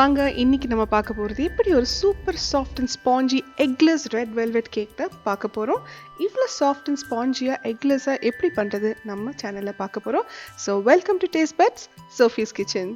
வாங்க இன்னைக்கு நம்ம பார்க்க போகிறது இப்படி ஒரு super soft and spongy eggless red velvet cake தான் பார்க்க போகிறோம். இவ்வளோ சாஃப்ட் அண்ட் ஸ்பாஞ்சியாக எக்லெஸ்ஸாக எப்படி பண்ணுறது நம்ம சேனலில் பார்க்க போகிறோம். So welcome to taste buds Sophie's kitchen.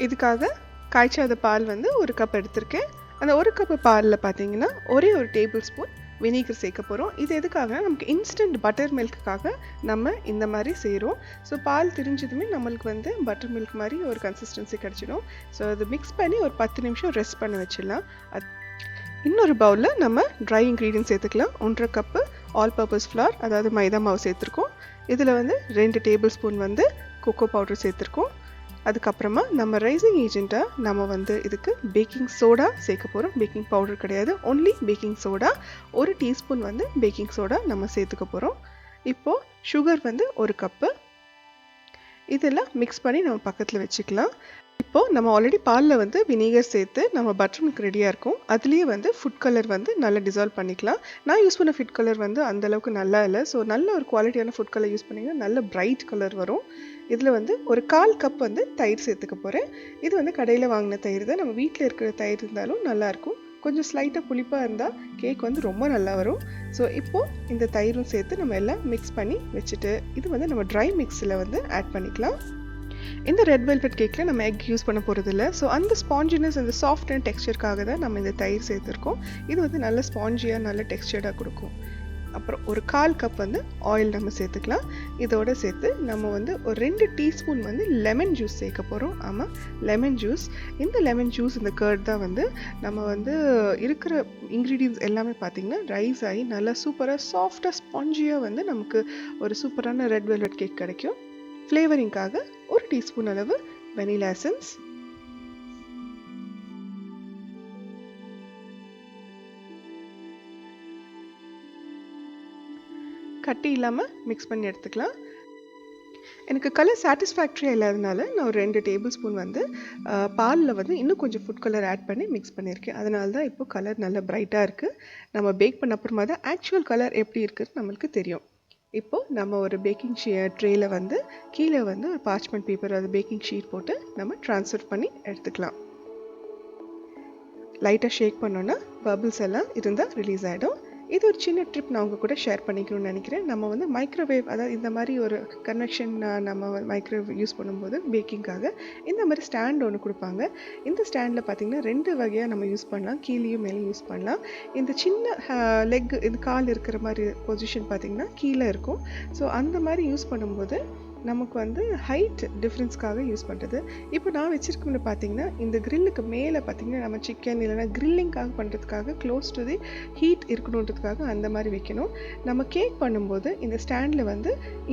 இதுக்காக காய்ச்சாத பால் ஒரு கப் எடுத்திருக்கேன். அந்த ஒரு கப்பு பாலில் பார்த்தீங்கன்னா ஒரே ஒரு டேபிள் ஸ்பூன் வினிகர் சேர்க்க போகிறோம். இது எதுக்காக, நமக்கு இன்ஸ்டன்ட் பட்டர் மில்க்குக்காக நம்ம இந்த மாதிரி செய்கிறோம். ஸோ பால் திரிஞ்சதுமே நம்மளுக்கு பட்டர் மில்க் மாதிரி ஒரு கன்சிஸ்டன்சி கிடச்சிடும். ஸோ அது மிக்ஸ் பண்ணி ஒரு 10 நிமிஷம் ரெஸ்ட் பண்ண வச்சிடலாம். இன்னொரு பவுலில் நம்ம ட்ரை இன்க்ரீடியன்ட் சேர்த்துக்கலாம். 1.5 கப்பு ஆல் பர்பஸ் ஃப்ளார், அதாவது மைதா மாவு சேர்த்துருக்கோம். இதில் 2 டேபிள் ஸ்பூன் கொக்கோ பவுடர் சேர்த்துருக்கோம். அதுக்கப்புறமா நம்ம ரைசிங் ஏஜென்ட்டாக நம்ம இதுக்கு பேக்கிங் சோடா சேர்க்க போகிறோம். பேக்கிங் பவுடர் கிடையாது, only baking soda. 1 teaspoon baking soda நம்ம சேர்த்துக்க போகிறோம். இப்போது சுகர் 1 கப்பு. இதெல்லாம் மிக்ஸ் பண்ணி நம்ம பக்கத்தில் வச்சுக்கலாம். இப்போது நம்ம ஆல்ரெடி பாலில் வினிகர் சேர்த்து நம்ம பட்டர் மில்க் ரெடியாக இருக்கும். அதுலேயே ஃபுட் கலர் நல்லா டிசால்வ் பண்ணிக்கலாம். நான் யூஸ் பண்ண ஃபுட் கலர் அந்தளவுக்கு நல்லா இல்லை. ஸோ நல்ல ஒரு குவாலிட்டியான ஃபுட் கலர் யூஸ் பண்ணிங்கன்னா நல்ல பிரைட் கலர் வரும். இதில் ஒரு 1/4 கப் தயிர் சேர்த்துக்க போகிறேன். இது கடையில் வாங்கின தயிர் தான். நம்ம வீட்டில் இருக்கிற தயிர் இருந்தாலும் நல்லாயிருக்கும். கொஞ்சம் ஸ்லைட்டாக புளிப்பாக இருந்தால் கேக் ரொம்ப நல்லா வரும். ஸோ இப்போது இந்த தயிரும் சேர்த்து நம்ம எல்லாம் மிக்ஸ் பண்ணி வச்சுட்டு இது நம்ம ட்ரை மிக்ஸில் ஆட் பண்ணிக்கலாம். இந்த ரெட் வெல்வெட் கேக்கில் நம்ம எக் யூஸ் பண்ண போகிறதில்ல. ஸோ அந்த ஸ்பாஞ்சினஸ், அந்த சாஃப்ட் அண்ட் டெக்ஸ்சருக்காக தான் நம்ம இந்த தயிர் சேர்த்துருக்கோம். இது நல்ல ஸ்பாஞ்சியாக நல்ல டெக்ஸ்சர்டாக கொடுக்கும். அப்புறம் ஒரு 1/4 கப் ஆயில் நம்ம சேர்த்துக்கலாம். இதோட சேர்த்து நம்ம ஒரு 2 டீஸ்பூன் லெமன் ஜூஸ் சேர்க்க போகிறோம். ஆமாம், லெமன் ஜூஸ். இந்த லெமன் ஜூஸ், இந்த கர்ட் தான் நம்ம இருக்கிற இன்க்ரீடியன்ஸ் எல்லாமே பார்த்திங்கன்னா ரைஸ் ஆகி நல்லா சூப்பராக சாஃப்டாக ஸ்பாஞ்சியாக நமக்கு ஒரு சூப்பரான ரெட் வெல்வெட் கேக் கிடைக்கும். ஃப்ளேவரிங்காக 1 டீஸ்பூன் அளவு வெனிலா எசன்ஸ், கட்டி இல்லாமல் மிக்ஸ் பண்ணி எடுத்துக்கலாம். எனக்கு கலர் சாட்டிஸ்ஃபேக்டரியாக இல்லாதனால நான் ஒரு 2 டேபிள் ஸ்பூன் பாலில் இன்னும் கொஞ்சம் ஃபுட் கலர் ஆட் பண்ணி மிக்ஸ் பண்ணியிருக்கேன். அதனால தான் இப்போ கலர் நல்லா பிரைட்டாக இருக்குது. நம்ம பேக் பண்ண அப்புறமா தான் ஆக்சுவல் கலர் எப்படி இருக்குதுன்னு நம்மளுக்கு தெரியும். இப்போது நம்ம ஒரு பேக்கிங் ட்ரேயில் கீழே ஒரு பார்ச்மெண்ட் பேப்பர், அது பேக்கிங் ஷீட் போட்டு நம்ம ட்ரான்ஸ்ஃபர் பண்ணி எடுத்துக்கலாம். லைட்டாக ஷேக் பண்ணோன்னா பபிள்ஸ் எல்லாம் இருந்தால் ரிலீஸ் ஆகிடும். இது ஒரு சின்ன ட்ரிப் நான் உங்கள் கூட ஷேர் பண்ணிக்கணும்னு நினைக்கிறேன். நம்ம மைக்ரோவேவ், அதாவது இந்த மாதிரி ஒரு கன்வெக்ஷன் நம்ம மைக்ரோவேவ் யூஸ் பண்ணும்போது பேக்கிங்காக இந்த மாதிரி ஸ்டாண்ட் ஒன்று கொடுப்பாங்க. இந்த ஸ்டாண்டில் பார்த்திங்கன்னா 2 வகையாக நம்ம யூஸ் பண்ணலாம். கீழேயும் மேலே யூஸ் பண்ணலாம். இந்த சின்ன லெக், இந்த கால் இருக்கிற மாதிரி பொசிஷன் பார்த்திங்கன்னா கீழே இருக்கும். ஸோ அந்த மாதிரி யூஸ் பண்ணும்போது நமக்கு ஹைட் டிஃப்ரென்ஸ்க்காக யூஸ் பண்ணுறது. இப்போ நான் வச்சுருக்கோம்னு பார்த்தீங்கன்னா இந்த கிரில்லுக்கு மேலே பார்த்தீங்கன்னா நம்ம சிக்கன் இல்லைனா கிரில்லிங்காக பண்ணுறதுக்காக க்ளோஸ் டு தி ஹீட் இருக்கணுன்றதுக்காக அந்த மாதிரி வைக்கணும். நம்ம கேக் பண்ணும்போது இந்த ஸ்டாண்டில்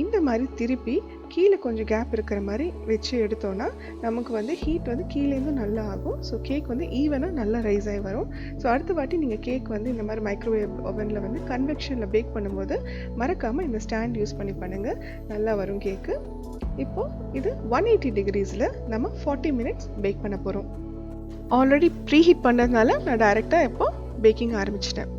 இந்த மாதிரி திருப்பி கீழே கொஞ்சம் கேப் இருக்கிற மாதிரி வச்சு எடுத்தோன்னா நமக்கு ஹீட் கீழேருந்து நல்லா ஆகும். ஸோ கேக் ஈவனாக நல்லா ரைஸ் ஆகி வரும். ஸோ அடுத்த வாட்டி நீங்கள் கேக் இந்த மாதிரி மைக்ரோவேவ் ஓவனில் கன்வெக்ஷனில் பேக் பண்ணும்போது மறக்காமல் இந்த ஸ்டாண்ட் யூஸ் பண்ணி பண்ணுங்கள், நல்லா வரும் கேக்கு. இப்போது இது 180 டிகிரிஸில் நம்ம 40 மினிட்ஸ் பேக் பண்ண போகிறோம். ஆல்ரெடி ப்ரீ ஹீட் பண்ணதுனால நான் டைரெக்டாக இப்போது பேக்கிங் ஆரம்பிச்சிட்டேன்.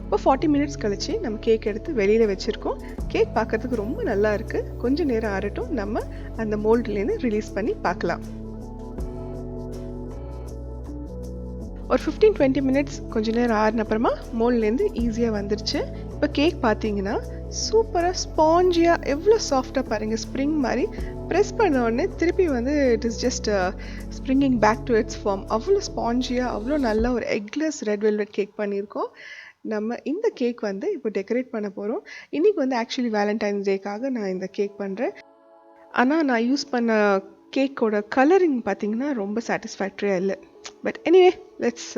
இப்போ 40 மினிட்ஸ் கழிச்சு நம்ம கேக் எடுத்து வெளியில் வச்சுருக்கோம். கேக் பார்க்கறதுக்கு ரொம்ப நல்லா இருக்குது. கொஞ்சம் நேரம் ஆறட்டும், நம்ம அந்த மோல்ட்லேருந்து ரிலீஸ் பண்ணி பார்க்கலாம். ஒரு 15-20 மினிட்ஸ் கொஞ்சம் நேரம் ஆறின அப்புறமா மோல்ட்லேருந்து ஈஸியாக வந்துருச்சு. இப்போ கேக் பார்த்தீங்கன்னா சூப்பராக ஸ்பாஞ்சியாக எவ்வளோ சாஃப்டாக பாருங்கள், ஸ்ப்ரிங் மாதிரி. ப்ரெஸ் பண்ண உடனே திருப்பி it is just springing back to its form. அவ்வளோ ஸ்பாஞ்சியாக அவ்வளோ நல்ல ஒரு எக்லெஸ் ரெட் வெல்வெட் கேக் பண்ணியிருக்கோம். நம்ம இந்த கேக் இப்போ டெக்கரேட் பண்ண போகிறோம். இன்றைக்கி ஆக்சுவலி வேலண்டைன்ஸ் டேக்காக நான் இந்த கேக் பண்ணுறேன். ஆனால் நான் யூஸ் பண்ண கேக்கோட கலரிங் பார்த்திங்கன்னா ரொம்ப சாட்டிஸ்ஃபேக்டரியாக இல்லை. But anyway, let's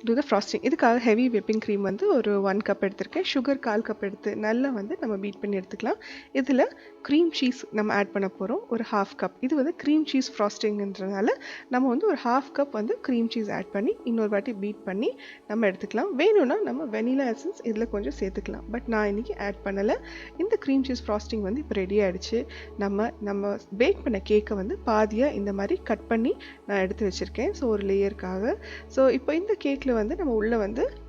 do the frosting. இதுக்காக ஹெவி விப்பிங் க்ரீம் ஒரு 1 கப் எடுத்திருக்கேன். சுகர் 1/4 கப் எடுத்து நல்லா நம்ம பீட் பண்ணி எடுத்துக்கலாம். இதில் க்ரீம் சீஸ் நம்ம ஆட் பண்ண போகிறோம், ஒரு 1/2 கப். இது க்ரீம் சீஸ் ஃப்ராஸ்டிங்கிறதுனால நம்ம ஒரு 1/2 கப் க்ரீம் சீஸ் ஆட் பண்ணி இன்னொரு வாட்டி பீட் பண்ணி நம்ம எடுத்துக்கலாம். வேணும்னா நம்ம வெனிலா எசன்ஸ் இதில் கொஞ்சம் சேர்த்துக்கலாம். பட் நான் இன்றைக்கி ஆட் பண்ணலை. இந்த க்ரீம் சீஸ் ஃப்ராஸ்டிங் இப்போ ரெடி ஆகிடுச்சு. நம்ம பேக் பண்ண கேக்கை பாதியாக இந்த மாதிரி கட் பண்ணி நான் எடுத்து வச்சுருக்கேன். ஸோ ஒரு லேயருக்காக. ஸோ இப்போ இந்த கேக்கில் நம்ம உள்ளே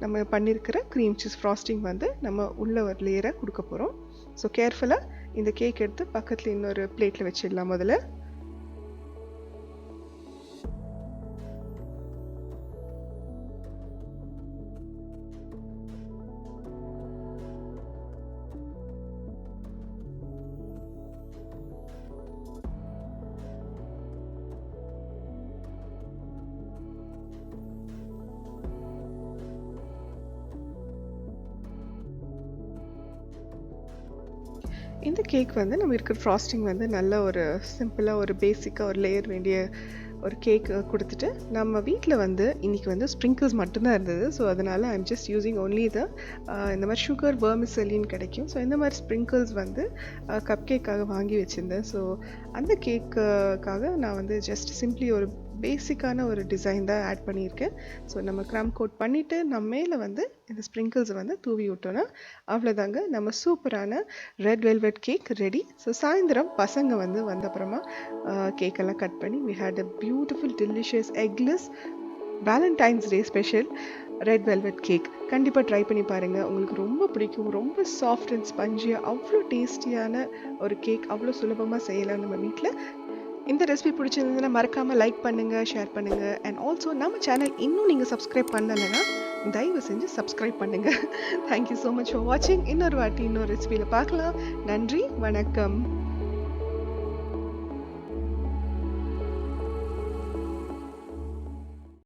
நம்ம பண்ணியிருக்கிற க்ரீம் சீஸ் ஃப்ராஸ்டிங் நம்ம உள்ளே ஒரு லேயரை கொடுக்க போகிறோம். ஸோ கேர்ஃபுல்லாக இந்த கேக் எடுத்து பக்கத்தில் இன்னொரு பிளேட்டில் வச்சிடலாம். முதல்ல இந்த கேக் வந்து நம்ம இருக்கிற ஃப்ராஸ்டிங் வந்து நல்ல ஒரு சிம்பிளாக ஒரு பேசிக்காக ஒரு லேயர் வேண்டிய ஒரு கேக் கொடுத்துட்டு நம்ம வீட்டில் வந்து இன்றைக்கி வந்து ஸ்ப்ரிங்கிள்ஸ் மட்டும்தான் இருந்தது. ஸோ அதனால் ஐம் ஜஸ்ட் யூஸிங் ஒன்லி இந்த மாதிரி சுகர் வெர்மிசெல்லின்னு கிடைக்கும். ஸோ இந்த மாதிரி ஸ்ப்ரிங்கிள்ஸ் வந்து கப் கேக்காக வாங்கி வச்சுருந்தேன். ஸோ அந்த கேக்குக்காக நான் வந்து ஜஸ்ட் சிம்ப்ளி ஒரு பேசிக்கான ஒரு டிசைன் தான் ஆட் பண்ணியிருக்கேன். ஸோ நம்ம க்ரம் கோட் பண்ணிவிட்டு நம்ம மேலே வந்து இந்த ஸ்ப்ரிங்கிள்ஸை வந்து தூவி விட்டோன்னா அவ்வளோதாங்க, நம்ம சூப்பரான red velvet cake ready. So சாயந்தரம் பசங்க வந்து வந்தப்புறமா கேக்கெல்லாம் கட் பண்ணி we had a beautiful delicious eggless Valentine's day special red velvet cake. கண்டிப்பாக ட்ரை பண்ணி பாருங்கள், உங்களுக்கு ரொம்ப பிடிக்கும். ரொம்ப சாஃப்ட் அண்ட் ஸ்பஞ்சியாக அவ்வளோ டேஸ்டியான ஒரு கேக் அவ்வளோ சுலபமாக செய்யலாம் நம்ம வீட்டில். இந்த ரெசிபி பிடிச்சிருந்ததுன்னா மறக்காமல் லைக் பண்ணுங்கள், ஷேர் பண்ணுங்கள். அண்ட் ஆல்சோ நம்ம சேனல் இன்னும் நீங்கள் சப்ஸ்கிரைப் பண்ணலைன்னா தயவு செஞ்சு சப்ஸ்கிரைப் பண்ணுங்கள். தேங்க்யூ ஸோ மச் ஃபார் வாட்சிங். இன்னொரு வாட்டி இன்னொரு ரெசிபியில் பார்க்கலாம். நன்றி, வணக்கம்.